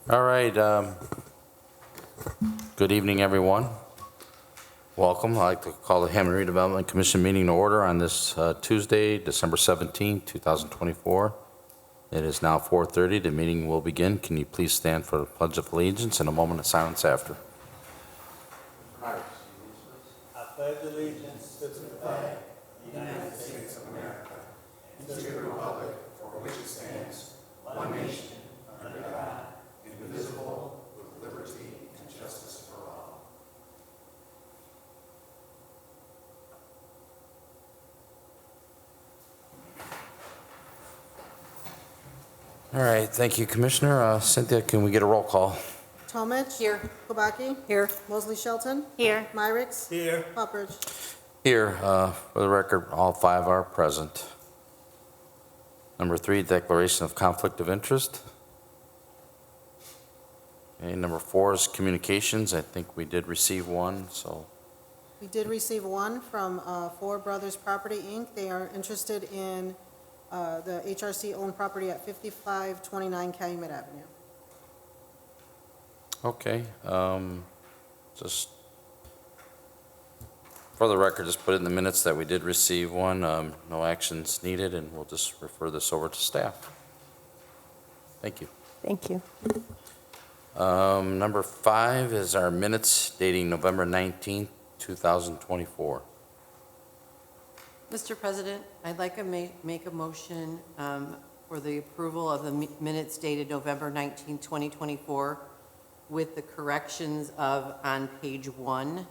All right. Good evening, everyone. Welcome. I'd like to call the Hammond Redevelopment Commission meeting to order on this Tuesday, December 17, 2024. It is now 4:30. The meeting will begin. Can you please stand for the Pledge of Allegiance and a moment of silence after? I pledge allegiance to the flag of the United States of America and to the republic for which it stands, one nation, under God, indivisible, with liberty and justice for all. All right. Thank you, Commissioner. Cynthia, can we get a roll call? Tomich. Here. Kubaki. Here. Mosley Shelton. Here. Myricks. Here. Hubbard. Here, for the record, all 5 are present. Number 3, declaration of conflict of interest. Okay, number 4 is communications. I think we did receive one, so. We did receive one from Four Brothers Property, Inc. They are interested in the HRC-owned property at 5529 Calumet Avenue. Okay, just for the record, just put it in the minutes that we did receive one. No actions needed, and we'll just refer this over to staff. Thank you. Thank you. Number 5 is our minutes dating November 19th, 2024. Mr. President, I'd like to make a motion for the approval of the minutes dated November 19, 2024, with the corrections of, on page 1,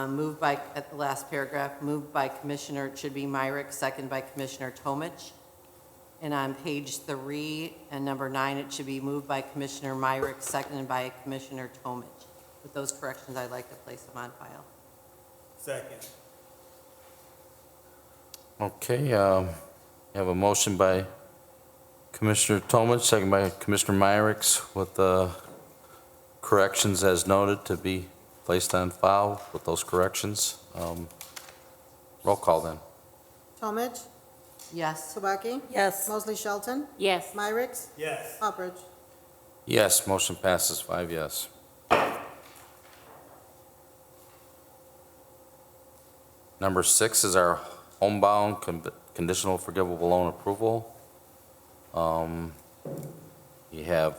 moved by, at the last paragraph, moved by Commissioner, it should be Myrick, second by Commissioner Tomich. And on page 3 and number 9, it should be moved by Commissioner Myrick, seconded by Commissioner Tomich. With those corrections, I'd like to place them on file. Second. Okay, you have a motion by Commissioner Tomich, second by Commissioner Myricks, with the corrections as noted to be placed on file with those corrections. Roll call then. Tomich. Yes. Kubaki. Yes. Mosley Shelton. Yes. Myricks. Yes. Hubbard. Yes, motion passes 5 yes. Number 6 is our homebound conditional forgivable loan approval. You have,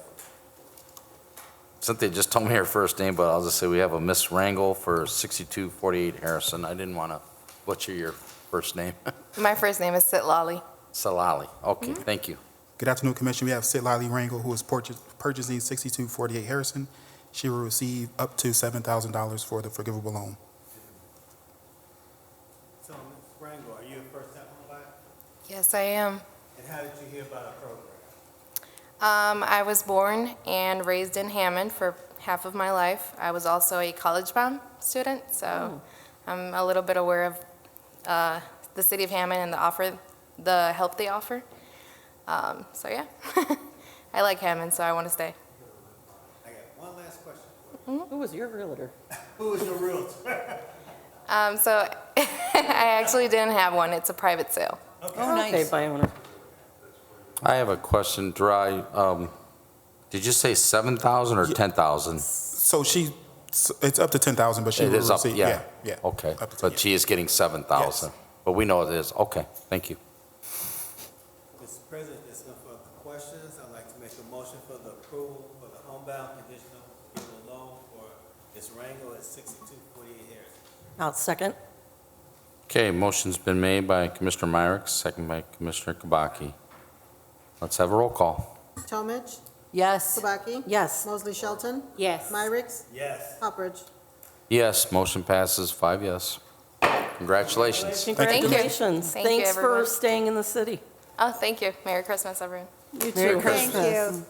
Cynthia just told me her first name, but I'll just say we have a Miss Wrangle for 6248 Harrison. I didn't want to butcher your first name. My first name is Sitlali. Salali. Okay, thank you. Good afternoon, Commission. We have Sitlali Rangel, who is purchasing 6248 Harrison. She will receive up to $7,000 for the forgivable loan. So, Ms. Rango, are you a first-time homebuyer? Yes, I am. And how did you hear about our program? I was born and raised in Hammond for half of my life. I was also a college-bound student, so I'm a little bit aware of the city of Hammond and the help they offer. So yeah, I like Hammond, so I want to stay. I got one last question. Who was your realtor? Who is your realtor? So I actually didn't have one. It's a private sale. Okay. Oh, nice. Okay, by owner. I have a question, Dry. Did you say 7,000 or 10,000? So it's up to 10,000, but she It will is up, receive, yeah. yeah. Okay, Up to 10, but she is getting 7,000. Yes. But we know it is. Okay, thank you. Mr. President, there's no further questions. I'd like to make a motion for the approval for the homebound conditional forgivable loan for Ms. Rango at 6248 Harrison. I'll second. Okay, motion's been made by Commissioner Myrick, second by Commissioner Kabaki. Let's have a roll call. Tomich. Yes. Kubaki. Yes. Mosley Shelton. Yes. Myricks. Yes. Hubbard. Yes, motion passes 5 yes. Congratulations. Congratulations. Thank you, Thanks for everyone. staying in the city. Oh, thank you. Merry Christmas, everyone. You too. Thank Merry you.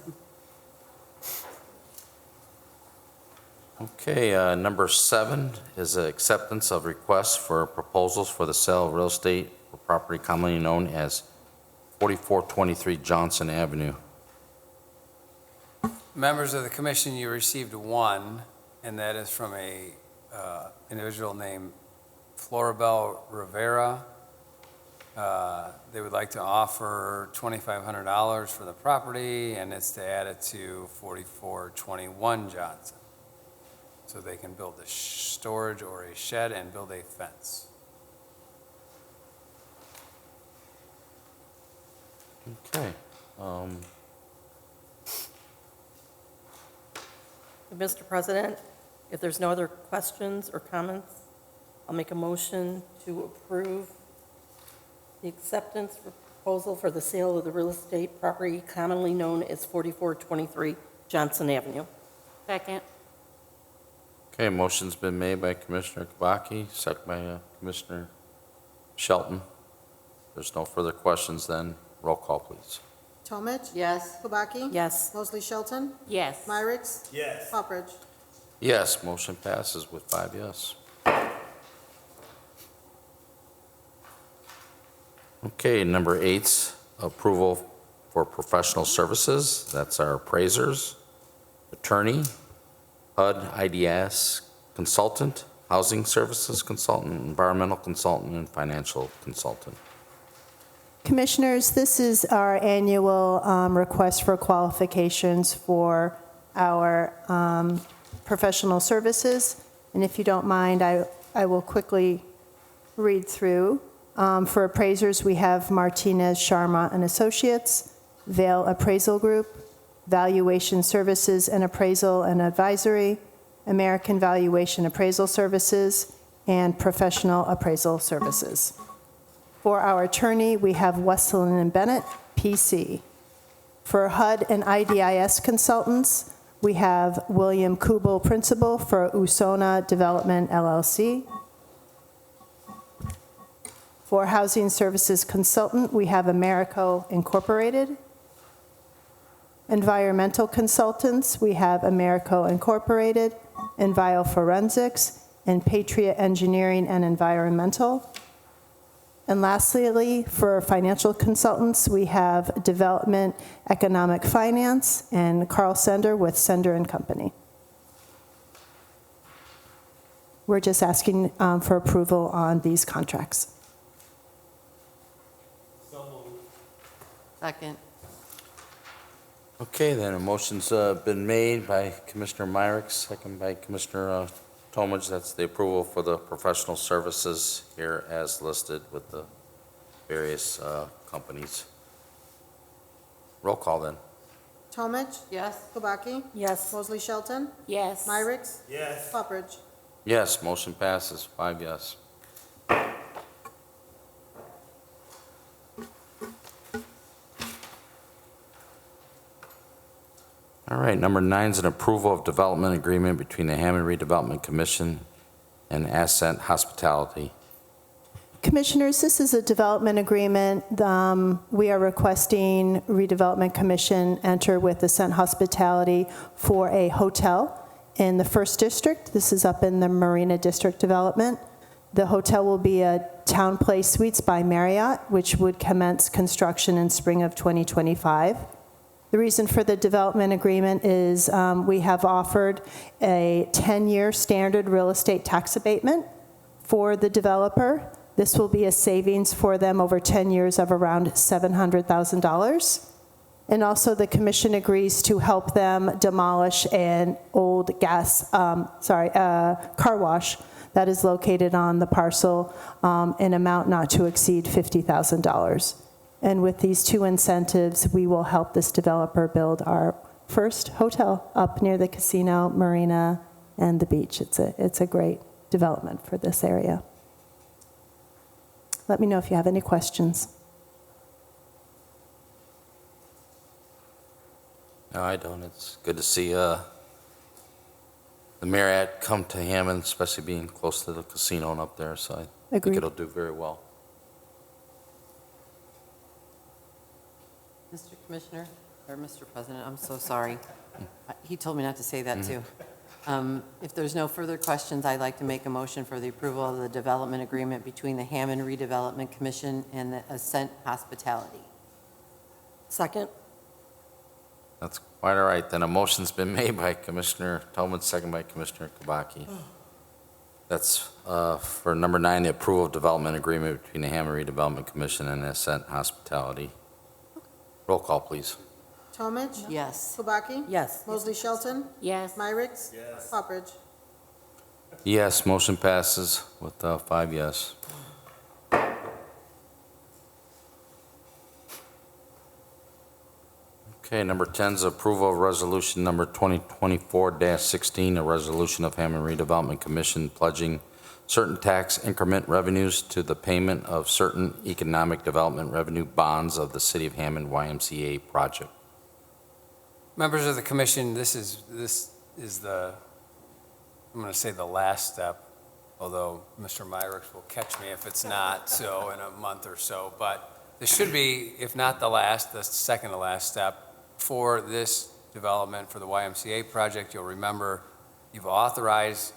Okay, number 7 is acceptance of requests for proposals for the sale of real estate or property commonly known as 4423 Johnson Avenue. Members of the commission, you received one, and that is from a individual named Floribel Rivera. They would like to offer $2,500 for the property, and it's to add it to 4421 Johnson. So they can build a storage or a shed and build a fence. Okay. Mr. President, if there's no other questions or comments, I'll make a motion to approve the acceptance proposal for the sale of the real estate property commonly known as 4423 Johnson Avenue. Second. Okay, motion's been made by Commissioner Kabaki, second by Commissioner Shelton. There's no further questions then. Roll call, please. Tomich? Yes. Kubaki? Yes. Mosley Shelton? Yes. Myrick? Yes. Poppers? Yes, motion passes with 5 yes. Okay, number 8's approval for professional services. That's our appraisers, attorney, HUD IDS consultant, housing services consultant, environmental consultant, and financial consultant. Commissioners, this is our annual request for qualifications for our professional services. And if you don't mind, I will quickly read through. For appraisers, we have Martinez, Sharma and Associates, Vale Appraisal Group, Valuation Services and Appraisal and Advisory, American Valuation Appraisal Services, and Professional Appraisal Services. For our attorney, we have Wesleyan and Bennett, PC. For HUD and IDIS consultants, we have William Kubel, Principal for Usona Development, LLC. For housing services consultant, we have Americo Incorporated. Environmental consultants, we have Americo Incorporated, Envio Forensics, and Patriot Engineering and Environmental. And lastly, for financial consultants, we have Development Economic Finance and Carl Sender with Sender and Company. We're just asking for approval on these contracts. Second. Okay, then a motion's been made by Commissioner Myrick, second by Commissioner Tomich. That's the approval for the professional services here as listed with the various companies. Roll call then. Tomich? Yes. Kubaki? Yes. Mosley Shelton? Yes. Myrick? Yes. Poppers? Yes, motion passes 5 yes. All right, number 9 is an approval of development agreement between the Hammond Redevelopment Commission and Ascent Hospitality. Commissioners, this is a development agreement. We are requesting Redevelopment Commission enter with Ascent Hospitality for a hotel in the 1st District. This is up in the Marina District development. The hotel will be a Town Place Suites by Marriott, which would commence construction in spring of 2025. The reason for the development agreement is we have offered a 10-year standard real estate tax abatement for the developer. This will be a savings for them over 10 years of around $700,000. And also the commission agrees to help them demolish an old car wash that is located on the parcel in amount not to exceed $50,000. And with these 2 incentives, we will help this developer build our first hotel up near the casino, marina, and the beach. It's a great development for this area. Let me know if you have any questions. No, I don't. It's good to see the Marriott come to Hammond, especially being close to the casino and up there, so I think Agreed. it'll do very well. Mr. Commissioner, or Mr. President, I'm so sorry. He told me not to say that, too. If there's no further questions, I'd like to make a motion for the approval of the development agreement between the Hammond Redevelopment Commission and the Ascent Hospitality. Second. That's quite all right. Then a motion's been made by Commissioner Tolman, second by Commissioner Kabaki. That's for number 9, the approval of development agreement between the Hammond Redevelopment Commission and Ascent Hospitality. Roll call, please. Tomich? Yes. Kubaki? Yes. Mosley Shelton? Yes. Myricks? Yes. Poppers? Yes, motion passes with 5 yes. Okay, number 10 is approval of resolution number 2024-16, a resolution of Hammond Redevelopment Commission pledging certain tax increment revenues to the payment of certain economic development revenue bonds of the City of Hammond YMCA project. Members of the commission, this is the, I'm going to say the last step, although Mr. Myricks will catch me if it's not, so in a month or so. But this should be, if not the last, the second to last step for this development for the YMCA project. You'll remember you've authorized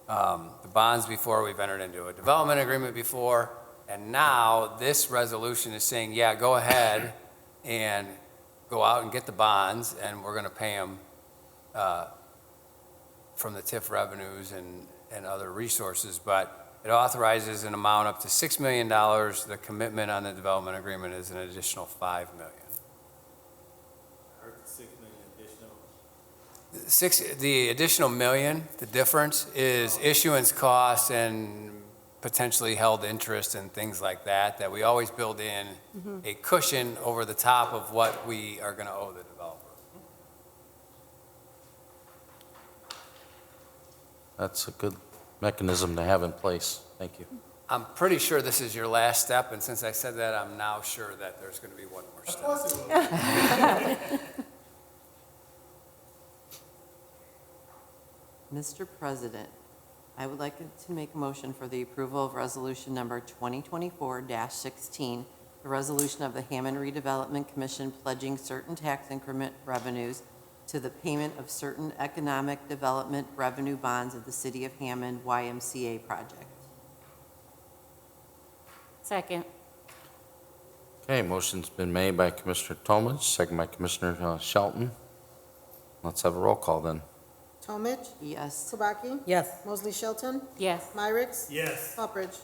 the bonds before, we've entered into a development agreement before, and now this resolution is saying, yeah, go ahead and go out and get the bonds, and we're going to pay them from the TIF revenues and other resources. But it authorizes an amount up to $6 million. The commitment on the development agreement is an additional $5 million. I heard the 6 million additional. The additional million, the difference is issuance costs and potentially held interest and things like that, that we always build in a cushion over the top of what we are going to owe the developer. That's a good mechanism to have in place. Thank you. I'm pretty sure this is your last step, and since I said that, I'm now sure that there's going to be one more Of step. course it will. Mr. President, I would like to make a motion for the approval of resolution number 2024-16, the resolution of the Hammond Redevelopment Commission pledging certain tax increment revenues to the payment of certain economic development revenue bonds of the City of Hammond YMCA project. Second. Okay, motion's been made by Commissioner Tomich, second by Commissioner Shelton. Let's have a roll call then. Tomich? Yes. Kubaki? Yes. Mosley Shelton? Yes. Myricks? Yes. Poppers?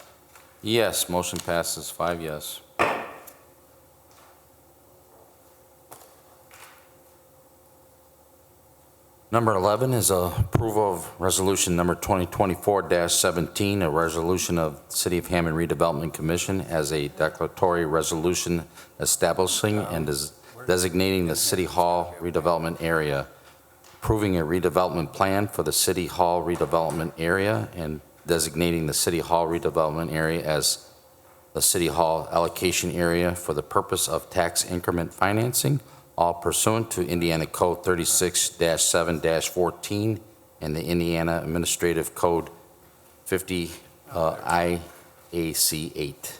Yes, motion passes 5 yes. Number 11 is approval of resolution number 2024-17, a resolution of City of Hammond Redevelopment Commission as a declaratory resolution establishing and designating the City Hall redevelopment area, approving a redevelopment plan for the City Hall redevelopment area, and designating the City Hall redevelopment area as the City Hall allocation area for the purpose of tax increment financing, all pursuant to Indiana Code 36-7-14 and the Indiana Administrative Code 50 IAC 8.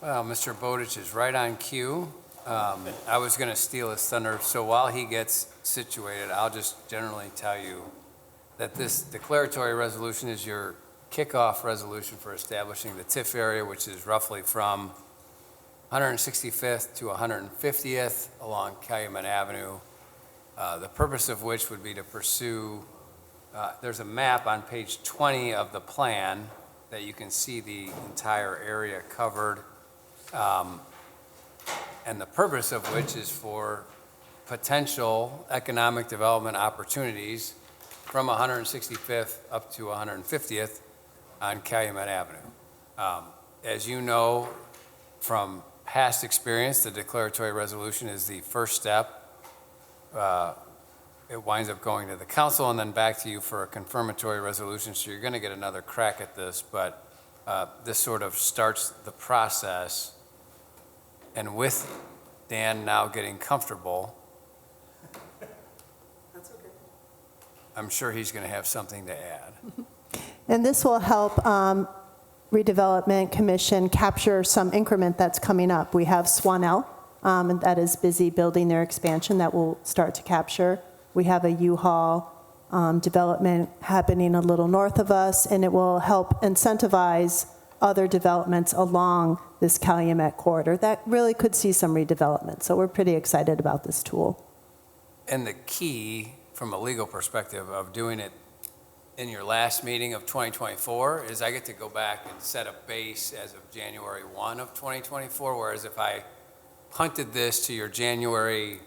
Well, Mr. Bowditch is right on cue. I was going to steal his thunder, so while he gets situated, I'll just generally tell you that this declaratory resolution is your kickoff resolution for establishing the TIF area, which is roughly from 165th to 150th along Calumet Avenue, the purpose of which would be to pursue, there's a map on page 20 of the plan that you can see the entire area covered, and the purpose of which is for potential economic development opportunities from 165th up to 150th on Calumet Avenue. As you know from past experience, the declaratory resolution is the first step. It winds up going to the council and then back to you for a confirmatory resolution, so you're going to get another crack at this, but this sort of starts the process. And with Dan now getting comfortable, I'm sure he's going to have something to add. And this will help Redevelopment Commission capture some increment that's coming up. We have Swanell, and that is busy building their expansion that will start to capture. We have a U-Haul development happening a little north of us, and it will help incentivize other developments along this Calumet corridor that really could see some redevelopment. So we're pretty excited about this tool. And the key, from a legal perspective, of doing it in your last meeting of 2024 is I get to go back and set a base as of January 1 of 2024, whereas if I punted this to your January,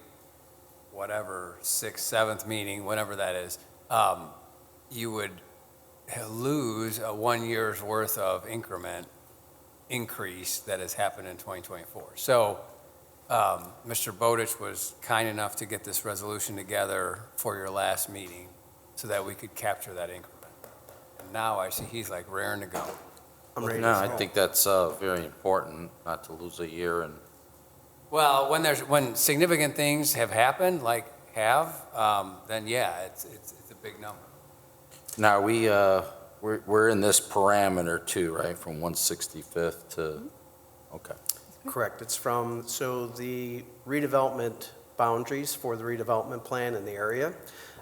whatever, 6th, 7th meeting, whenever that is, you would lose a 1 year's worth of increase that has happened in 2024. So Mr. Bowditch was kind enough to get this resolution together for your last meeting so that we could capture that increment. And now I see he's like raring to go. No, I think that's very important, not to lose a year. And Well, when significant things have happened, then yeah, it's a big number. now, we're in this parameter too, right, from 165th to, okay. Correct. It's so the redevelopment boundaries for the redevelopment plan in the area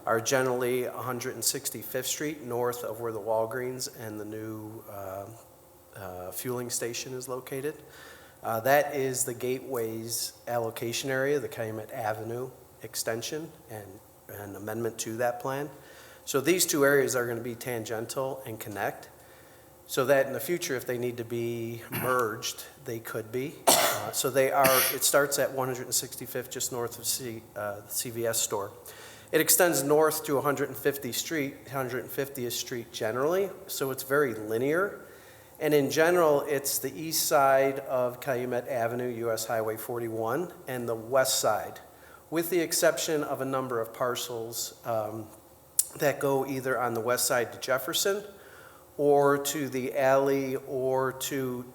are generally 165th Street, north of where the Walgreens and the new fueling station is located. That is the Gateway's allocation area, the Calumet Avenue extension and amendment to that plan. So these two areas are going to be tangential and connect, so that in the future, if they need to be merged, they could be. So it starts at 165th, just north of the CVS store. It extends north to 150th Street generally, so it's very linear. And in general, it's the east side of Calumet Avenue, US Highway 41, and the west side, with the exception of a number of parcels that go either on the west side to Jefferson or to the alley or to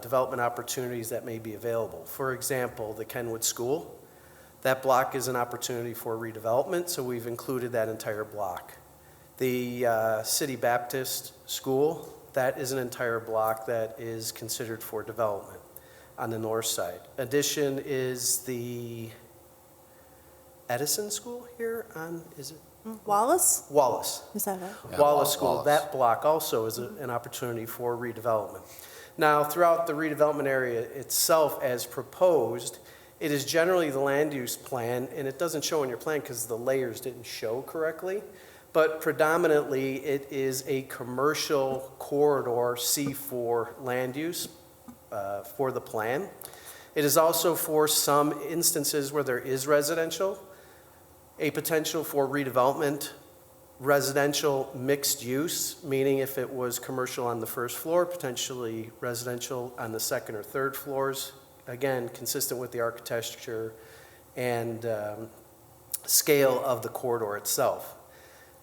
development opportunities that may be available. For example, the Kenwood School, that block is an opportunity for redevelopment, so we've included that entire block. The City Baptist School, that is an entire block that is considered for development on the north side. Addition is the Edison School here on, is it? Wallace? Wallace. Is that right? Yeah, Wallace School, Wallace. that block also is an opportunity for redevelopment. Now, throughout the redevelopment area itself as proposed, it is generally the land use plan, and it doesn't show on your plan because the layers didn't show correctly, but predominantly it is a commercial corridor C4 land use for the plan. It is also for some instances where there is residential, a potential for redevelopment, residential mixed use, meaning if it was commercial on the first floor, potentially residential on the second or third floors, again, consistent with the architecture and scale of the corridor itself.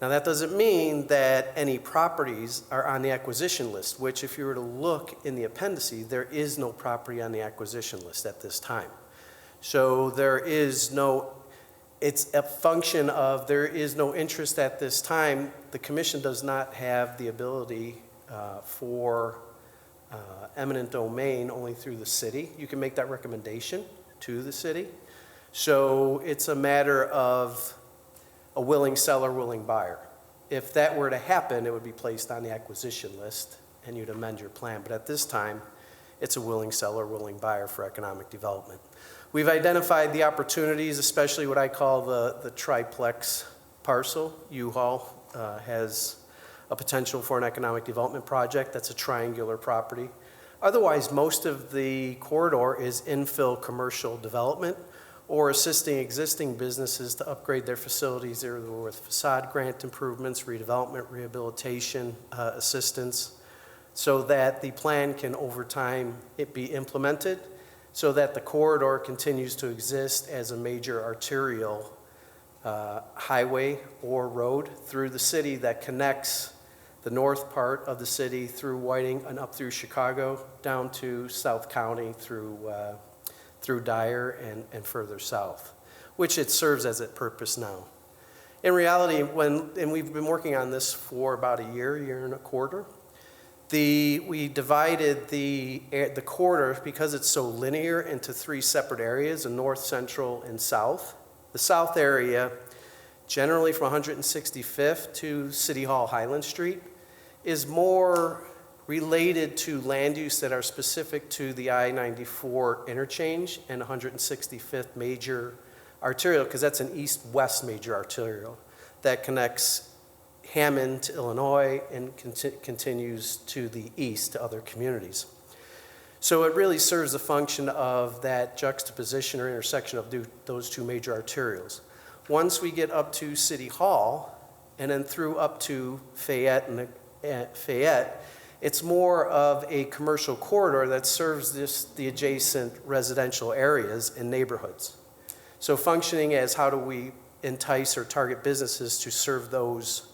Now, that doesn't mean that any properties are on the acquisition list, which if you were to look in the appendices, there is no property on the acquisition list at this time. So there is no, it's a function of there is no interest at this time. The commission does not have the ability for eminent domain only through the city. You can make that recommendation to the city. So it's a matter of a willing seller, willing buyer. If that were to happen, it would be placed on the acquisition list and you'd amend your plan. But at this time, it's a willing seller, willing buyer for economic development. We've identified the opportunities, especially what I call the triplex parcel. U-Haul has a potential for an economic development project. That's a triangular property. Otherwise, most of the corridor is infill commercial development or assisting existing businesses to upgrade their facilities, either with facade grant improvements, redevelopment, rehabilitation assistance, so that the plan can, over time, it be implemented, so that the corridor continues to exist as a major arterial highway or road through the city that connects the north part of the city through Whiting and up through Chicago, down to South County through Dyer and further south, which it serves as its purpose now. In reality, and we've been working on this for about a year and a quarter, we divided the corridor, because it's so linear, into three separate areas, a north, central, and south. The south area, generally from 165th to City Hall Highland Street, is more related to land use that are specific to the I-94 interchange and 165th major arterial, because that's an east-west major arterial that connects Hammond to Illinois and continues to the east to other communities. So it really serves the function of that juxtaposition or intersection of those two major arterials. Once we get up to City Hall and then through up to Fayette, it's more of a commercial corridor that serves the adjacent residential areas and neighborhoods. So functioning as how do we entice or target businesses to serve those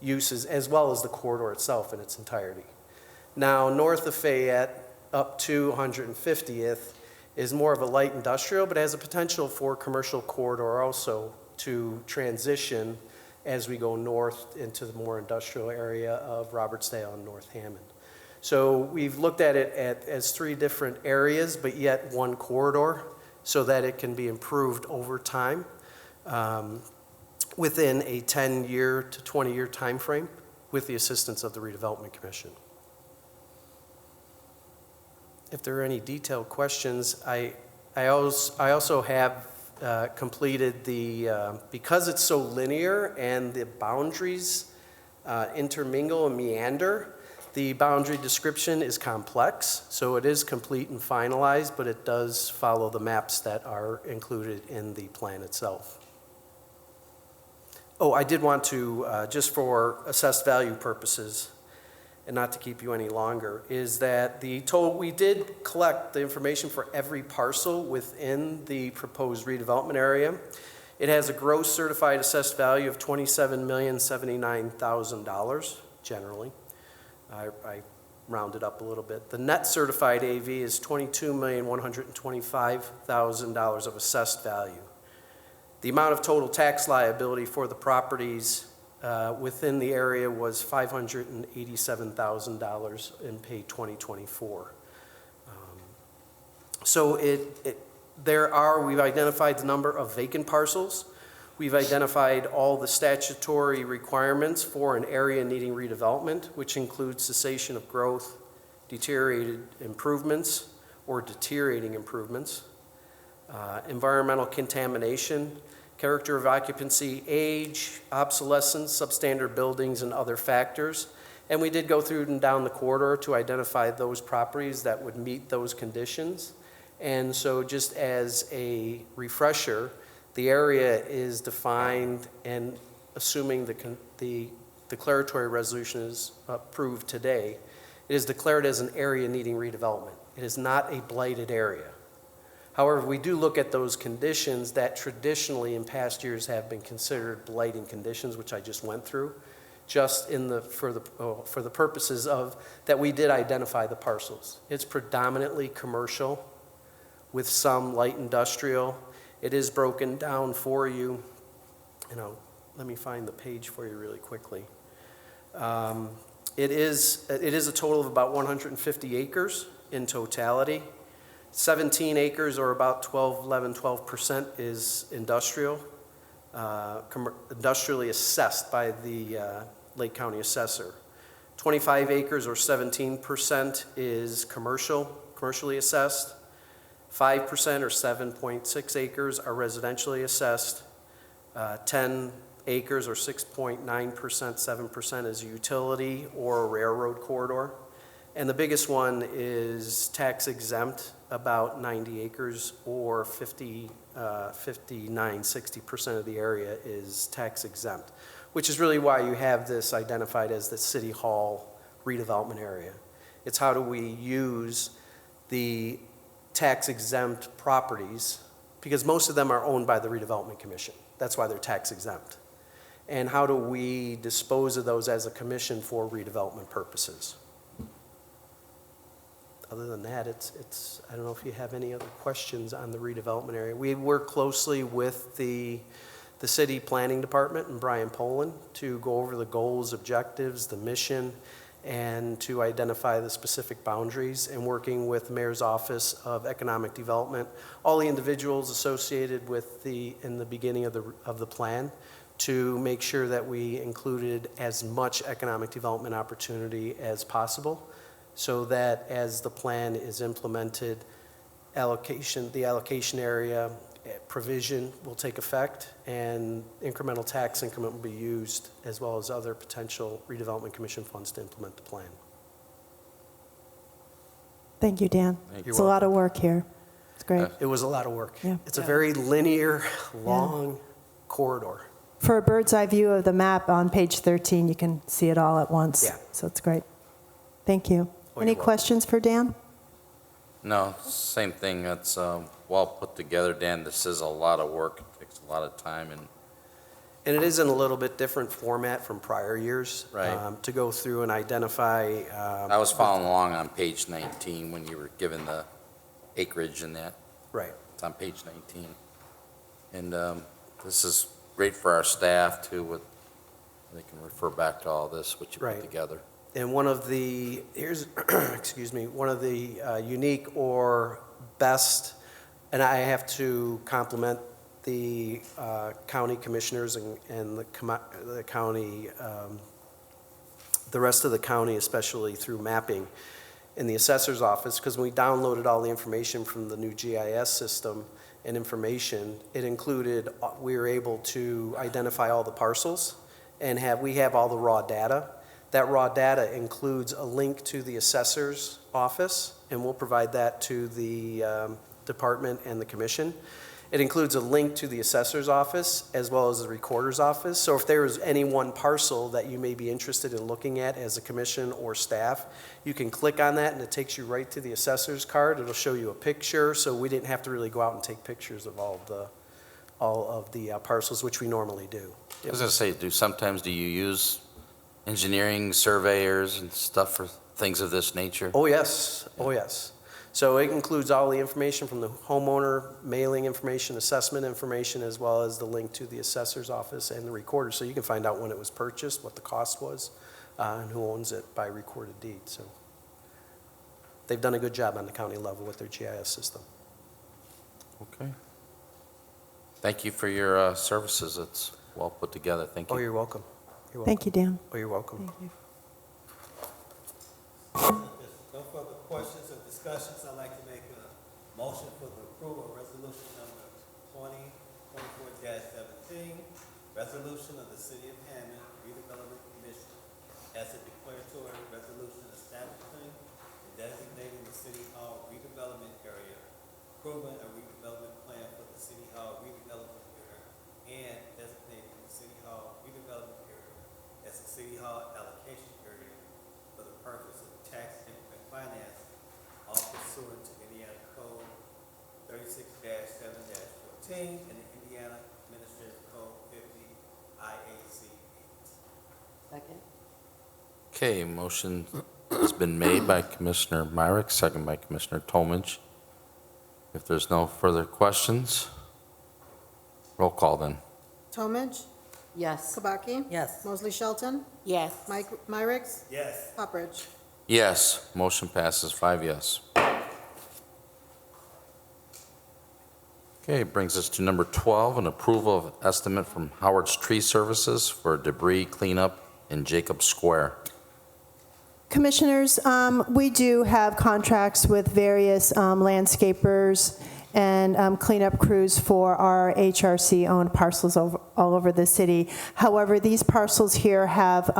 uses as well as the corridor itself in its entirety. Now, north of Fayette up to 150th is more of a light industrial, but has a potential for commercial corridor also to transition as we go north into the more industrial area of Robertsdale and North Hammond. So we've looked at it as three different areas, but yet one corridor, so that it can be improved over time within a 10-year to 20-year time frame with the assistance of the Redevelopment Commission. If there are any detailed questions, I also have completed the, because it's so linear and the boundaries intermingle and meander, the boundary description is complex, so it is complete and finalized, but it does follow the maps that are included in the plan itself. Oh, I did want to, just for assessed value purposes, and not to keep you any longer, is that we did collect the information for every parcel within the proposed redevelopment area. It has a gross certified assessed value of $27,079,000 generally. I rounded up a little bit. The net certified AV is $22,125,000 of assessed value. The amount of total tax liability for the properties within the area was $587,000 in pay 2024. So we've identified the number of vacant parcels. We've identified all the statutory requirements for an area needing redevelopment, which includes cessation of growth, deteriorated improvements or deteriorating improvements, environmental contamination, character of occupancy, age, obsolescence, substandard buildings, and other factors. And we did go through and down the corridor to identify those properties that would meet those conditions. And so just as a refresher, the area is defined, and assuming the declaratory resolution is approved today, it is declared as an area needing redevelopment. It is not a blighted area. However, we do look at those conditions that traditionally in past years have been considered blighting conditions, which I just went through, just for the purposes of that we did identify the parcels. It's predominantly commercial with some light industrial. It is broken down for you. Let me find the page for you really quickly. It is a total of about 150 acres in totality. 17 acres, or about 12% is industrial, industrially assessed by the Lake County Assessor. 25 acres, or 17%, is commercially assessed. 5%, or 7.6 acres, are residentially assessed. 10 acres, or 6.9%, 7%, is utility or railroad corridor. And the biggest one is tax exempt, about 90 acres, or 60% of the area is tax exempt, which is really why you have this identified as the City Hall redevelopment area. It's how do we use the tax exempt properties, because most of them are owned by the Redevelopment Commission. That's why they're tax exempt. And how do we dispose of those as a commission for redevelopment purposes? Other than that, I don't know if you have any other questions on the redevelopment area. We work closely with the city planning department and Brian Poland to go over the goals, objectives, the mission, and to identify the specific boundaries, and working with the Mayor's Office of Economic Development, all the individuals associated with in the beginning of the plan, to make sure that we included as much economic development opportunity as possible, so that as the plan is implemented, the allocation area, provision will take effect, and incremental tax increment will be used, as well as other potential redevelopment commission funds to implement the plan. Thank you, Dan. Thank It's a lot of work here. It's great. It was a lot of work. Yeah. It's a very linear, long corridor. For a bird's eye view of the map on page 13, you can see it all at once. Yeah. So it's great. Thank you. Oh, Any you're welcome. questions for Dan? No, same thing. That's well put together, Dan. This is a lot of work. It takes a lot of time, and And it is in a little bit different format from prior years. Right. To go through and identify. I was following along on page 19 when you were given the acreage and that. Right. It's on page 19. And this is great for our staff, too, with, they can refer back to all this, what you put Right. together. And one of the, here's, excuse me, one of the unique or best, and I have to compliment the county commissioners and the county, the rest of the county, especially through mapping in the assessor's office, because when we downloaded all the information from the new GIS system and information, it included, we were able to identify all the parcels and we have all the raw data. That raw data includes a link to the assessor's office, and we'll provide that to the department and the commission. It includes a link to the assessor's office as well as the recorder's office. So if there is any one parcel that you may be interested in looking at as a commission or staff, you can click on that and it takes you right to the assessor's card. It'll show you a picture, so we didn't have to really go out and take pictures of all of the parcels, which we normally do. I was going to say, sometimes do you use engineering surveyors and stuff for things of this nature? Oh, yes. Oh, yes. So it includes all the information from the homeowner, mailing information, assessment information, as well as the link to the assessor's office and the recorder. So you can find out when it was purchased, what the cost was, and who owns it by recorded deed. So they've done a good job on the county level with their GIS system. Okay. Thank you for your services. It's well put together. Thank you. Oh, you're welcome. You're welcome. Thank you, Dan. Oh, you're welcome. Thank you. No further questions or discussions. I'd like to make a motion for the approval of resolution number 2024-17, resolution of the City of Hammond Redevelopment Commission as a declaratory resolution establishing and designating the City Hall redevelopment area, approving a redevelopment plan for the City Hall redevelopment area, and designating the City Hall redevelopment area as a City Hall allocation area for the purpose of tax increment finance, all pursuant to Indiana Code 36-7-14 and the Indiana Administrative Code 50 IAC 8. Second? Okay, motion has been made by Commissioner Myrick, second by Commissioner Tomich. If there's no further questions, roll call then. Tomich? Yes. Kabaki? Yes. Mosley Shelton? Yes. Myricks? Yes. Poppridge? Yes, motion passes 5 yes. Okay, brings us to number 12, an approval of estimate from Howard's Tree Services for debris cleanup in Jacob Square. Commissioners, we do have contracts with various landscapers and cleanup crews for our HRC-owned parcels all over the city. However, these parcels here have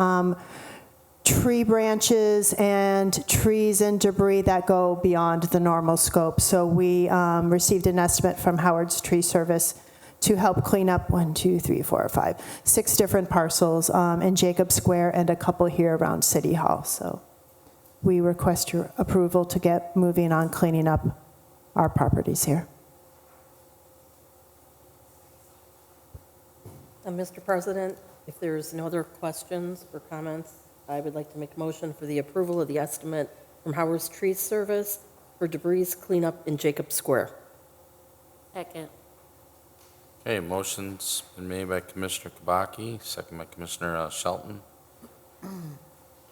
tree branches and trees and debris that go beyond the normal scope. So we received an estimate from Howard's Tree Service to help clean up 6 different parcels in Jacob Square and a couple here around City Hall. So we request your approval to get moving on cleaning up our properties here. Mr. President, if there's no other questions or comments, I would like to make a motion for the approval of the estimate from Howard's Tree Service for debris cleanup in Jacob Square. Second. Okay, motion's been made by Commissioner Kabaki, second by Commissioner Shelton.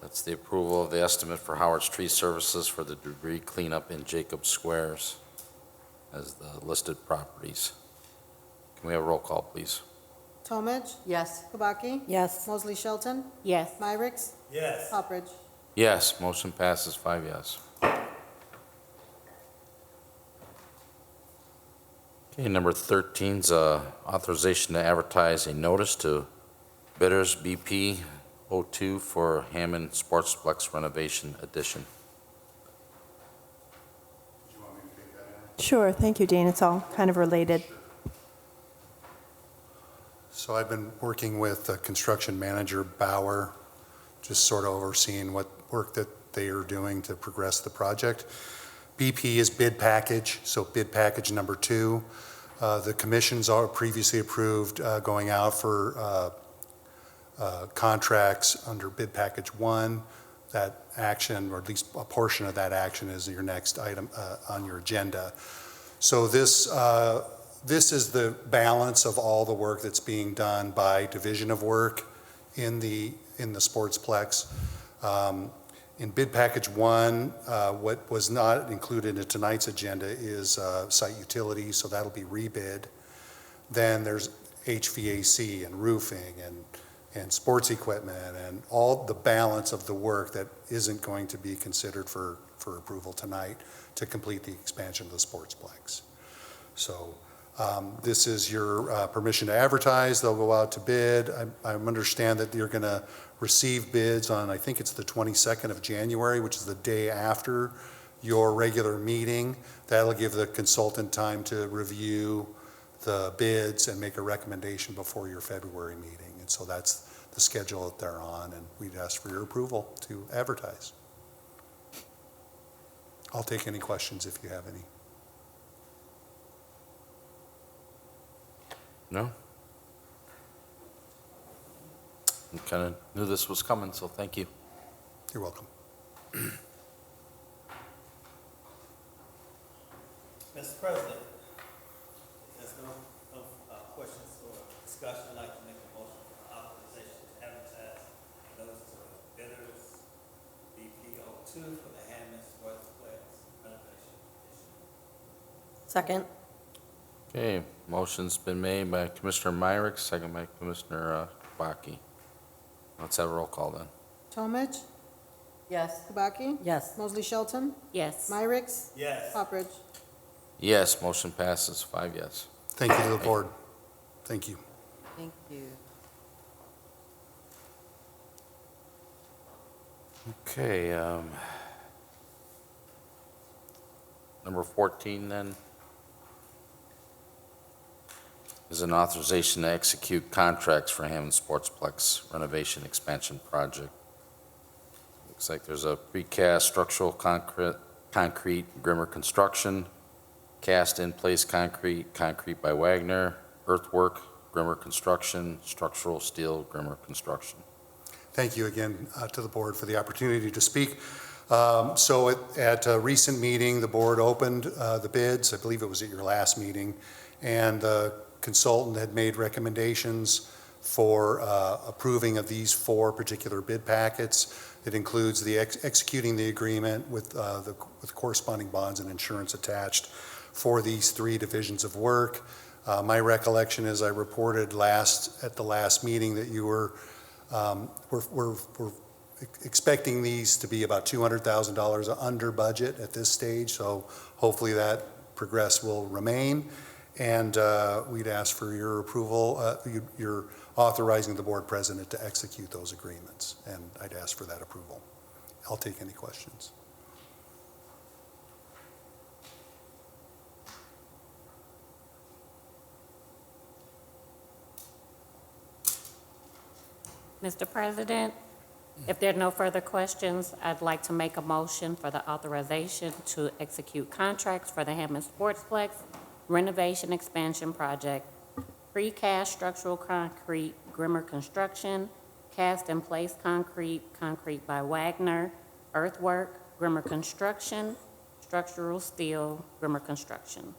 That's the approval of the estimate for Howard's Tree Services for the debris cleanup in Jacob Squares as the listed properties. Can we have a roll call, please? Tomich? Yes. Kabaki? Yes. Mosley Shelton? Yes. Myricks? Yes. Poppridge? Yes, motion passes 5 yes. Okay, number 13 is authorization to advertise a notice to bidders BP 02 for Hammond Sportsplex renovation addition. Sure, thank you, Dean. It's all kind of related. So I've been working with construction manager Bauer, just sort of overseeing what work that they are doing to progress the project. BP is bid package, so bid package number 2. The commissions are previously approved going out for contracts under bid package 1. That action, or at least a portion of that action, is your next item on your agenda. So this is the balance of all the work that's being done by division of work in the Sportsplex. In bid package 1, what was not included in tonight's agenda is site utilities, so that'll be rebid. Then there's HVAC and roofing and sports equipment and all the balance of the work that isn't going to be considered for approval tonight to complete the expansion of the Sportsplex. So this is your permission to advertise. They'll go out to bid. I understand that you're going to receive bids on, I think it's the 22nd of January, which is the day after your regular meeting. That'll give the consultant time to review the bids and make a recommendation before your February meeting. And so that's the schedule that they're on, and we'd ask for your approval to advertise. I'll take any questions if you have any. No? I kind of knew this was coming, so thank you. You're welcome. Mr. President, if there's no questions or discussion, I'd like to make a motion for authorization to advertise notice to bidders BP 02 for the Hammond Sportsplex renovation addition. Second. Okay, motion's been made by Commissioner Myrick, second by Commissioner Kubaki. Let's have a roll call then. Talmadge, Yes. Kubaki, Yes. Mosley Shelton, Yes. Myrick's, Yes. Poppridge. Yes, motion passes 5 yes. Thank you to the board. Thank you. Thank you. Okay, number 14 then is an authorization to execute contracts for Hammond Sportsplex renovation expansion project. Looks like there's a precast structural concrete Grimmer Construction, cast in place concrete by Wagner, earthwork Grimmer Construction, structural steel Grimmer Construction. Thank you again to the board for the opportunity to speak. So at a recent meeting, the board opened the bids. I believe it was at your last meeting, and the consultant had made recommendations for approving of these 4 particular bid packets. It includes the executing the agreement with corresponding bonds and insurance attached for these 3 divisions of work. My recollection is I reported at the last meeting that you were we're expecting these to be about $200,000 under budget at this stage, so hopefully that progress will remain. And we'd ask for your approval. You're authorizing the board president to execute those agreements, and I'd ask for that approval. I'll take any questions. Mr. President, if there are no further questions, I'd like to make a motion for the authorization to execute contracts for the Hammond Sportsplex renovation expansion project, precast structural concrete Grimmer Construction, cast-in-place concrete by Wagner, earthwork Grimmer Construction, structural steel Grimmer Construction.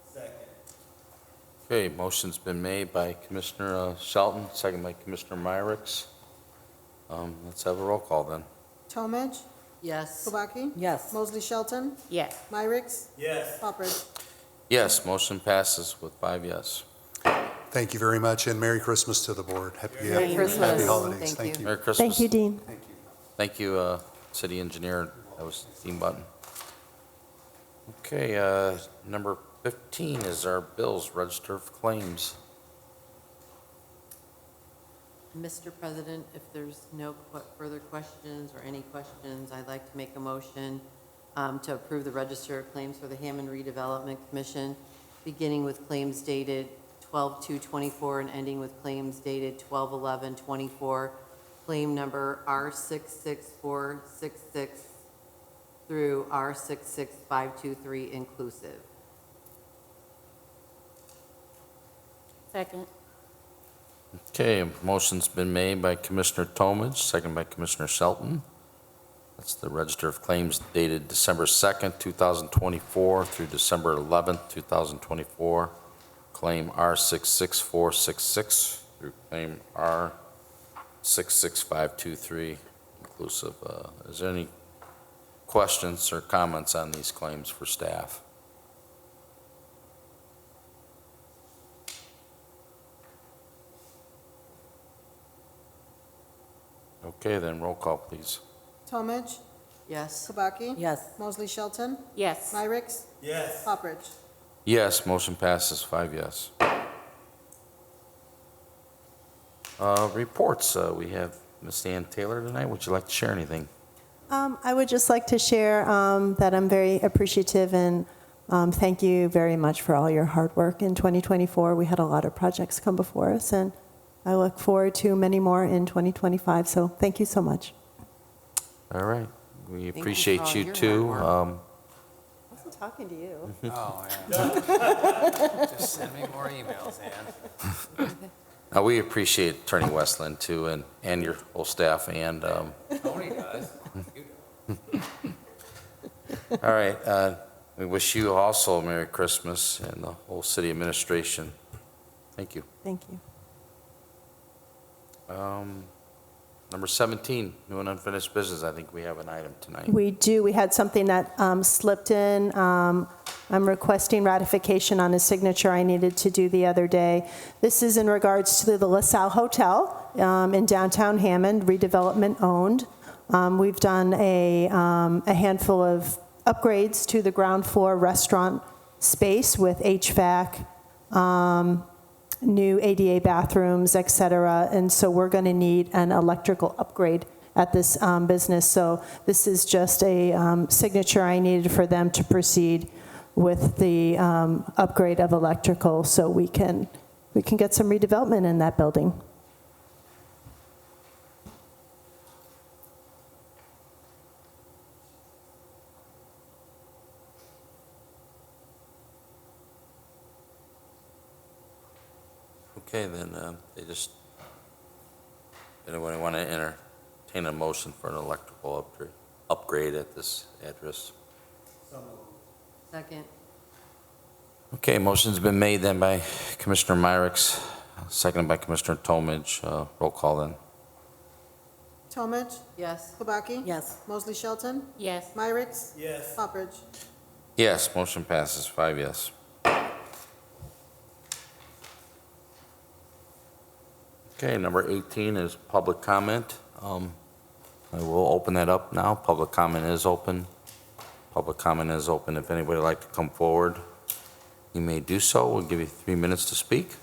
Second. Okay, motion's been made by Commissioner Shelton, second by Commissioner Myricks. Let's have a roll call then. Talmadge, Yes. Kubaki, Yes. Mosley Shelton, Yes. Myrick's, Yes. Poppridge. Yes, motion passes with 5 yes. Thank you very much, and Merry Christmas to the board. Merry Christmas. Happy holidays. Thank Thank you. you. Merry Christmas. Thank you, Dean. Thank you, City Engineer. That was Dean Button. Okay, number 15 is our bills, register of claims. Mr. President, if there's no further questions or any questions, I'd like to make a motion to approve the register of claims for the Hammond Redevelopment Commission, beginning with claims dated 12/2/24 and ending with claims dated 12/11/24, claim number R66466 through R66523 inclusive. Second. Okay, a motion's been made by Commissioner Tomage, second by Commissioner Shelton. That's the register of claims dated December 2nd, 2024 through December 11th, 2024. Claim R66466 through claim R66523 inclusive. Is there any questions or comments on these claims for staff? Okay, then roll call, please. Talmadge, Yes. Kubaki. Yes. Mosley Shelton, Yes. Myrick, Yes. Poppridge. Yes, motion passes 5 yes. Reports, we have Ms. Ann Taylor tonight. Would you like to share anything? I would just like to share that I'm very appreciative and thank you very much for all your hard work in 2024. We had a lot of projects come before us, and I look forward to many more in 2025, so thank you so much. All right, we you for appreciate all you your too. hard I wasn't talking to you. Oh, yeah. Just send me more emails, Ann. We appreciate Attorney Westland too, and your whole staff, and, Tony does. You do. all right, we wish you also a Merry Christmas and the whole city administration. Thank you. Thank you. Number 17, new and unfinished business. I think we have an item tonight. We do. We had something that slipped in. I'm requesting ratification on a signature I needed to do the other day. This is in regards to the LaSalle Hotel in downtown Hammond, redevelopment owned. We've done a handful of upgrades to the ground floor restaurant space with HVAC, new ADA bathrooms, et cetera. And so we're going to need an electrical upgrade at this business. So this is just a signature I needed for them to proceed with the upgrade of electrical so we can get some redevelopment in that building. Okay, then anybody want to entertain a motion for an electrical upgrade at this address? Second. Okay, motion's been made then by Commissioner Myrick, seconded by Commissioner Tomage. Roll call then. Talmadge, Yes. Kubaki. Yes. Mosley Shelton, Yes. Myrick, Yes. Poppridge. Yes, motion passes 5 yes. Okay, number 18 is public comment. I will open that up now. Public comment is open. Public comment is open. If anybody would like to come forward, you may do so. We'll give you 3 minutes to speak.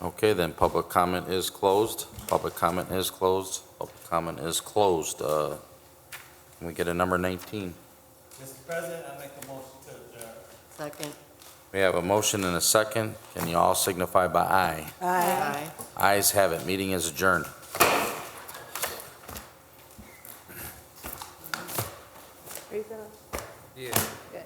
Okay, then public comment is closed. Public comment is closed. Public comment is closed. Can we get a number 19? Mr. President, I make a motion to adjourn. Second. We have a motion and a second. Can you all signify by aye? Aye. Ayes have it. Meeting is adjourned. Are you gonna? Yeah. Good.